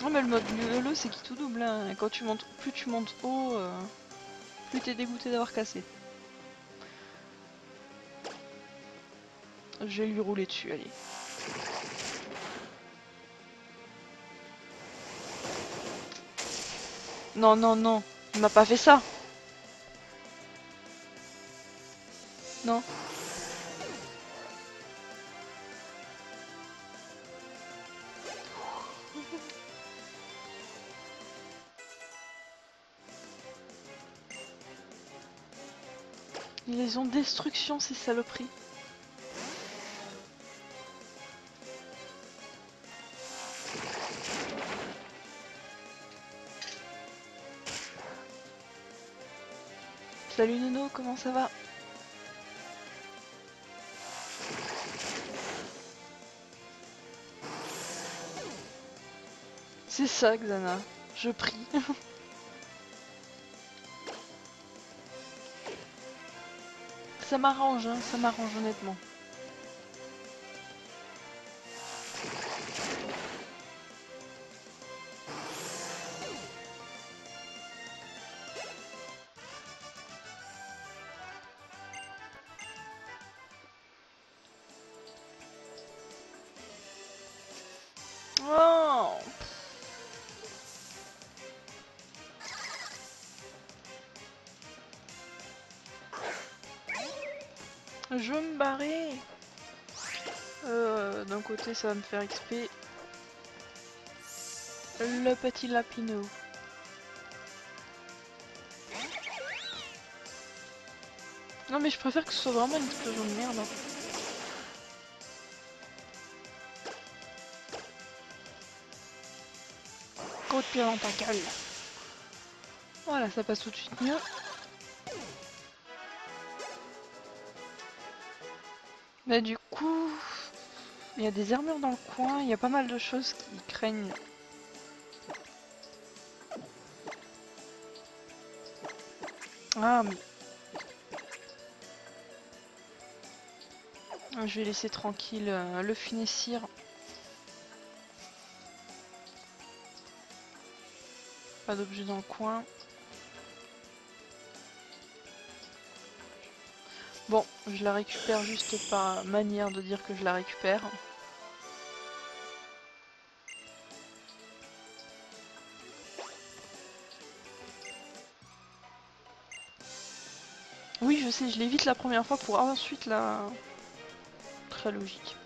Oh mais le mode YOLO c'est qui tout double hein. Et quand tu montes, plus tu montes haut, plus t'es dégoûté d'avoir cassé. Je vais lui rouler dessus, allez. Non, non, non, il m'a pas fait ça. Non. Ils ont destruction ces saloperies. Salut Nono, comment ça va? C'est ça Xana, je prie. Ça m'arrange, hein, ça m'arrange honnêtement. Je veux me barrer. D'un côté ça va me faire XP. Le petit lapinou. Non mais je préfère que ce soit vraiment une explosion de merde. Coup de pied dans ta gueule. Voilà, ça passe tout de suite mieux. Mais du coup, il y a des armures dans le coin, il y a pas mal de choses qui craignent. Ah mais... Je vais laisser tranquille le finissir. Pas d'objet dans le coin. Bon, je la récupère juste par manière de dire que je la récupère. Oui, je sais, je l'évite la première fois pour ensuite la... Très logique.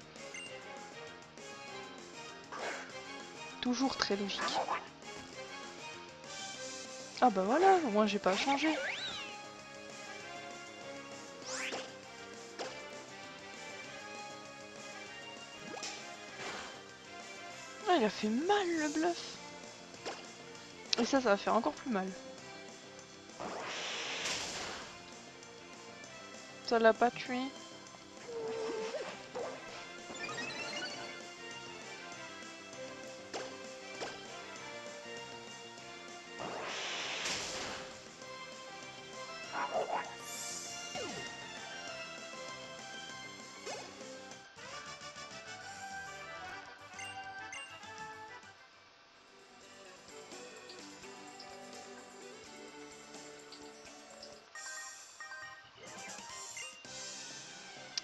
Toujours très logique. Ah bah voilà, au moins j'ai pas à changer. Ah, il a fait mal le bluff. Et ça va faire encore plus mal. Ça l'a pas tué.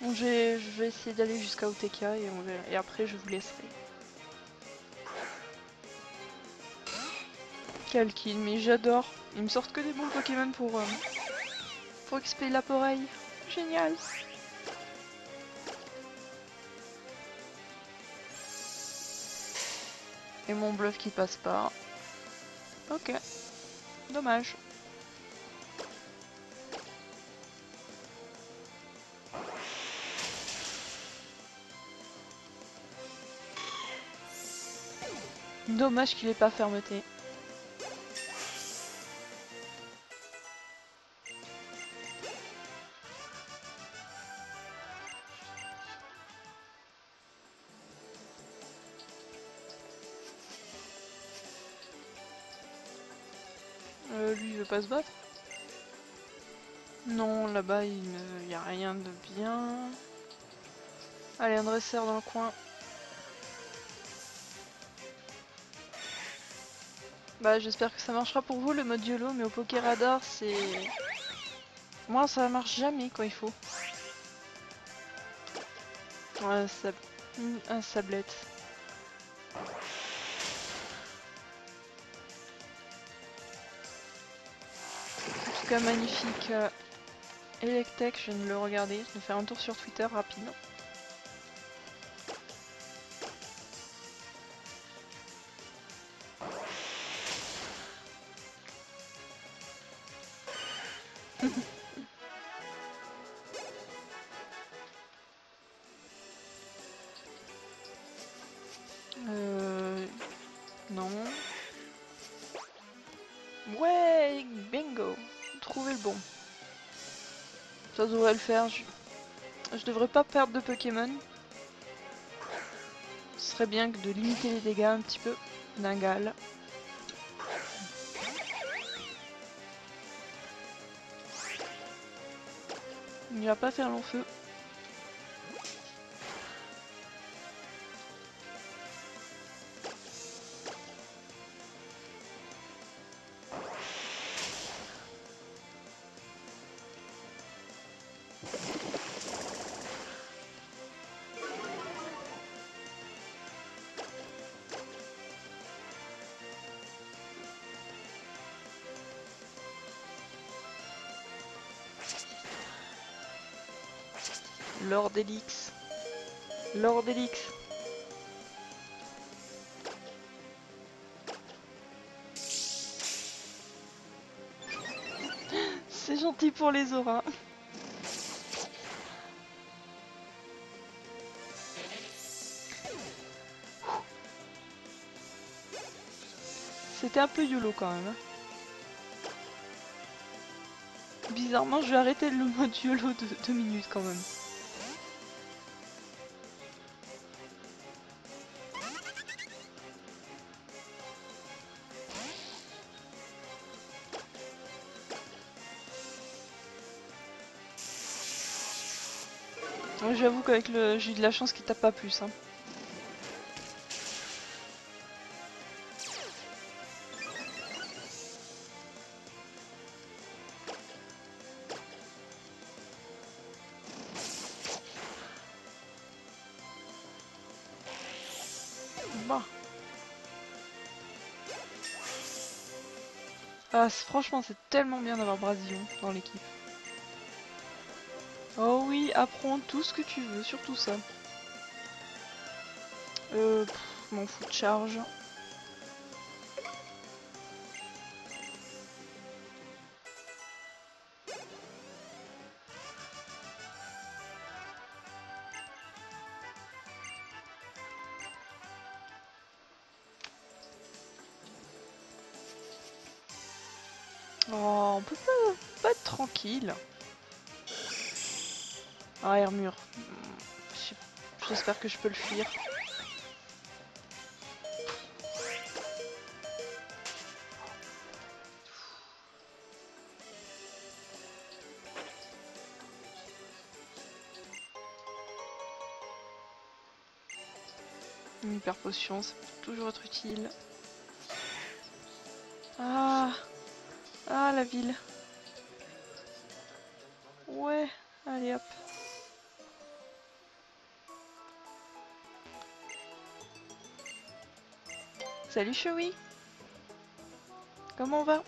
Donc je vais essayer d'aller jusqu'à OTK et, et après je vous laisserai. Quel kill, mais j'adore. Ils me sortent que des bons Pokémon pour XP l'appareil. Génial. Et mon bluff qui passe pas. Ok. Dommage. Dommage qu'il ait pas fermeté. Lui il veut pas se battre. Non, là-bas il n'y a rien de bien. Allez, un dresseur dans le coin. Bah j'espère que ça marchera pour vous le mode YOLO, mais au Pokéradar c'est... Moi ça marche jamais quand il faut. Ouais, un sablette. En tout cas magnifique. Electek, je viens de le regarder, je vais faire un tour sur Twitter rapide. Non. Ouais, bingo. Trouver le bon. Ça devrait le faire. Je devrais pas perdre de Pokémon. Ce serait bien que de limiter les dégâts un petit peu. Ningal. Il va pas faire long feu. Lord Elix. Lord Elix. C'est gentil pour les auras. C'était un peu YOLO quand même. Bizarrement, je vais arrêter le mode YOLO de 2 minutes quand même. J'avoue qu'avec le... j'ai eu de la chance qu'il tape pas plus. Hein. Bah. Ah, franchement, c'est tellement bien d'avoir Brasillon dans l'équipe. Oh oui, apprends tout ce que tu veux, surtout ça. M'en fous de charge. Oh, on peut pas être tranquille. Ah, Armure. J'espère que je peux le fuir. Une hyper potion, ça peut toujours être utile. Ah, ah la ville. Ouais, allez hop. Salut Chewie. Comment on va?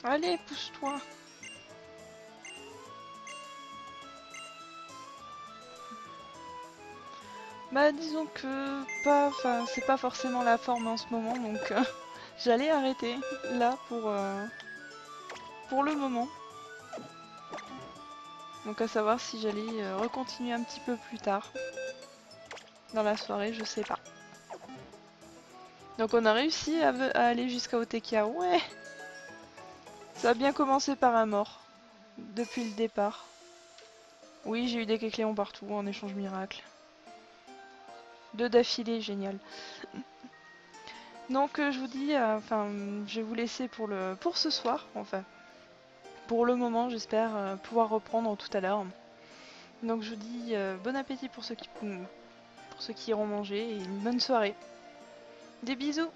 Allez, pousse-toi. Bah disons que pas, enfin c'est pas forcément la forme en ce moment, donc j'allais arrêter là pour le moment. Donc à savoir si j'allais recontinuer un petit peu plus tard dans la soirée, je sais pas. Donc on a réussi à aller jusqu'à Otekia, ouais. Ça a bien commencé par un mort depuis le départ. Oui, j'ai eu des Kecléons partout en échange miracle. 2 d'affilée, génial. Donc je vous dis, enfin, je vais vous laisser pour ce soir, enfin. Pour le moment, j'espère pouvoir reprendre tout à l'heure. Donc je vous dis bon appétit pour ceux qui iront manger et une bonne soirée. Des bisous!